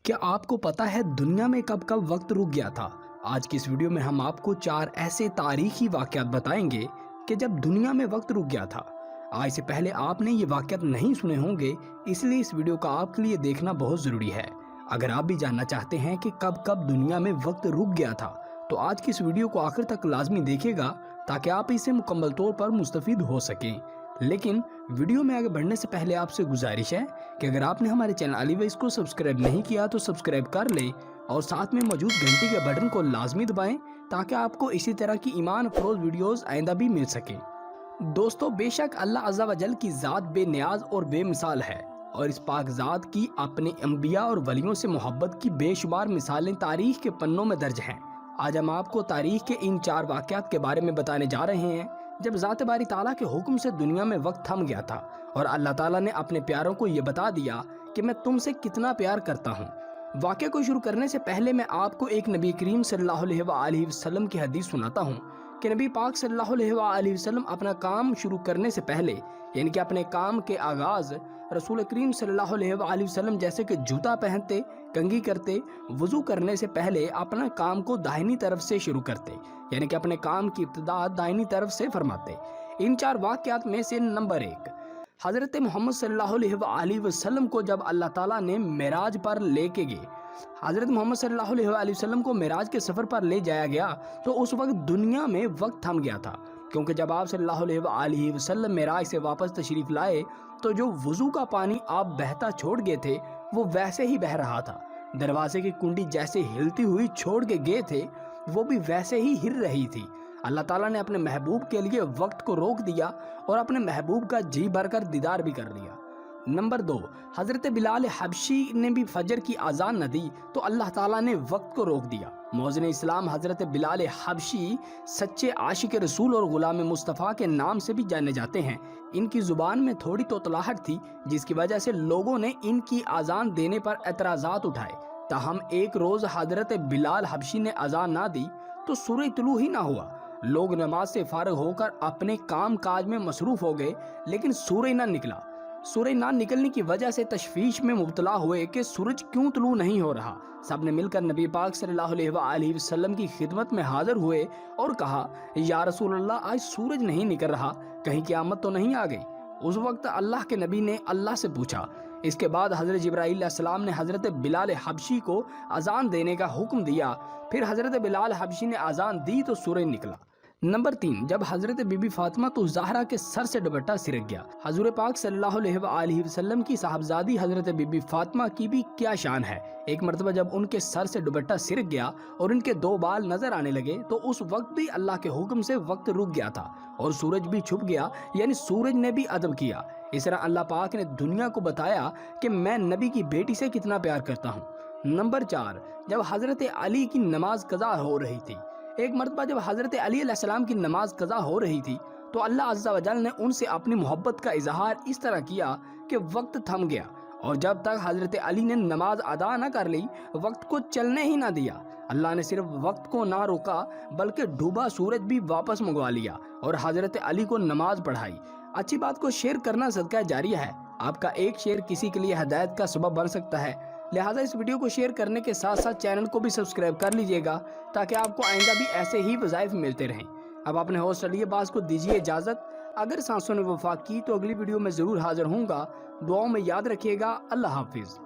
کیا آپ کو پتا ہے دنیا میں کب کب وقت رک گیا تھا؟ آج کی اس ویڈیو میں ہم آپ کو 4 ایسے تاریخی واقعات بتائیں گے کہ جب دنیا میں وقت رک گیا تھا۔ آج سے پہلے آپ نے یہ واقعات نہیں سنے ہوں گے، اس لیے اس ویڈیو کا آپ کے لیے دیکھنا بہت ضروری ہے۔ اگر آپ بھی جاننا چاہتے ہیں کہ کب کب دنیا میں وقت رک گیا تھا تو آج کی اس ویڈیو کو آخر تک لازمی دیکھے گا تاکہ آپ اسے مکمل طور پر مستفید ہو سکیں۔ لیکن ویڈیو میں آگے بڑھنے سے پہلے آپ سے گزارش ہے کہ اگر آپ نے ہمارے چینل علی ویز کو سبسکرائب نہیں کیا تو سبسکرائب کر لیں اور ساتھ میں موجود گھنٹی کے بٹن کو لازمی دبائیں تاکہ آپ کو اسی طرح کی ایمان افروز ویڈیوز آئندہ بھی مل سکیں۔ دوستو، بے شک اللہ عز و جل کی ذات بے نیاز اور بے مثال ہے، اور اس پاک ذات کی اپنے انبیاء اور ولیوں سے محبت کی بے شمار مثالیں تاریخ کے پنوں میں درج ہیں۔ آج ہم آپ کو تاریخ کے ان 4 واقعات کے بارے میں بتانے جا رہے ہیں جب ذات باری تعالیٰ کے حکم سے دنیا میں وقت تھم گیا تھا اور اللہ تعالیٰ نے اپنے پیاروں کو یہ بتا دیا کہ میں تم سے کتنا پیار کرتا ہوں۔ واقعہ کو شروع کرنے سے پہلے میں آپ کو ایک نبی کریم صلی اللہ علیہ وآلہ وسلم کی حدیث سناتا ہوں کہ نبی پاک صلی اللہ علیہ وآلہ وسلم اپنا کام شروع کرنے سے پہلے، یعنی کہ اپنے کام کے آغاز، رسول کریم صلی اللہ علیہ وآلہ وسلم جیسے کہ جوتا پہنتے، کنگھی کرتے، وضو کرنے سے پہلے اپنا کام کو داہنی طرف سے شروع کرتے، یعنی کہ اپنے کام کی ابتدا داہنی طرف سے فرماتے۔ ان 4 واقعات میں سے نمبر 1، حضرت محمد صلی اللہ علیہ وآلہ وسلم کو جب اللہ تعالیٰ نے معراج پر لے کے گئے، حضرت محمد صلی اللہ علیہ وآلہ وسلم کو معراج کے سفر پر لے جایا گیا تو اس وقت دنیا میں وقت تھم گیا تھا، کیونکہ جب آپ صلی اللہ علیہ وآلہ وسلم معراج سے واپس تشریف لائے تو جو وضو کا پانی آپ بہتا چھوڑ گئے تھے وہ ویسے ہی بہہ رہا تھا، دروازے کی کنڈی جیسے ہلتی ہوئی چھوڑ کے گئے تھے وہ بھی ویسے ہی ہل رہی تھی۔ اللہ تعالیٰ نے اپنے محبوب کے لیے وقت کو روک دیا اور اپنے محبوب کا جی بھر کر دیدار بھی کر لیا۔ نمبر 2، حضرت بلال حبشی نے بھی فجر کی اذان نہ دی تو اللہ تعالیٰ نے وقت کو روک دیا۔ مؤذن اسلام حضرت بلال حبشی سچے عاشق رسول اور غلام مصطفیٰ کے نام سے بھی جانے جاتے ہیں۔ ان کی زبان میں تھوڑی توتلاہٹ تھی جس کی وجہ سے لوگوں نے ان کی اذان دینے پر اعتراضات اٹھائے، تاہم ایک روز حضرت بلال حبشی نے اذان نہ دی تو سورج طلوع ہی نہ ہوا۔ لوگ نماز سے فارغ ہو کر اپنے کام کاج میں مصروف ہو گئے لیکن سورج نہ نکلا۔ سورج نہ نکلنے کی وجہ سے تشویش میں مبتلا ہوئے کہ سورج کیوں طلوع نہیں ہو رہا۔ سب نے مل کر نبی پاک صلی اللہ علیہ وآلہ وسلم کی خدمت میں حاضر ہوئے اور کہا، یا رسول اللہ، آج سورج نہیں نکل رہا، کہیں قیامت تو نہیں آ گئی؟ اس وقت اللہ کے نبی نے اللہ سے پوچھا۔ اس کے بعد حضرت جبرائیل علیہ السلام نے حضرت بلال حبشی کو اذان دینے کا حکم دیا، پھر حضرت بلال حبشی نے اذان دی تو سورج نکلا۔ نمبر 3، جب حضرت بی بی فاطمہ الزہرا کے سر سے دوپٹہ سرک گیا۔ حضور پاک صلی اللہ علیہ وآلہ وسلم کی صاحبزادی حضرت بی بی فاطمہ کی بھی کیا شان ہے۔ ایک مرتبہ جب ان کے سر سے دوپٹہ سرک گیا اور ان کے 2 بال نظر آنے لگے تو اس وقت بھی اللہ کے حکم سے وقت رک گیا تھا اور سورج بھی چھپ گیا، یعنی سورج نے بھی ادب کیا۔ اس طرح اللہ پاک نے دنیا کو بتایا کہ میں نبی کی بیٹی سے کتنا پیار کرتا ہوں۔ نمبر 4، جب حضرت علی کی نماز قضا ہو رہی تھی۔ ایک مرتبہ جب حضرت علی علیہ السلام کی نماز قضا ہو رہی تھی تو اللہ عز و جل نے ان سے اپنی محبت کا اظہار اس طرح کیا کہ وقت تھم گیا، اور جب تک حضرت علی نے نماز ادا نہ کر لی وقت کو چلنے ہی نہ دیا۔ اللہ نے صرف وقت کو نہ روکا بلکہ ڈوبا سورج بھی واپس منگوا لیا اور حضرت علی کو نماز پڑھائی۔ اچھی بات کو شیئر کرنا صدقہ جاریہ ہے، آپ کا ایک شیئر کسی کے لیے ہدایت کا سبب بن سکتا ہے، لہٰذا اس ویڈیو کو شیئر کرنے کے ساتھ ساتھ چینل کو بھی سبسکرائب کر لیجئے گا تاکہ آپ کو آئندہ بھی ایسے ہی وظائف ملتے رہیں۔ اب اپنے ہوسٹ علی عباس کو دیجیے اجازت، اگر سانسوں نے وفا کی تو اگلی ویڈیو میں ضرور حاضر ہوں گا۔ دعاؤں میں یاد رکھیے گا۔ اللہ حافظ۔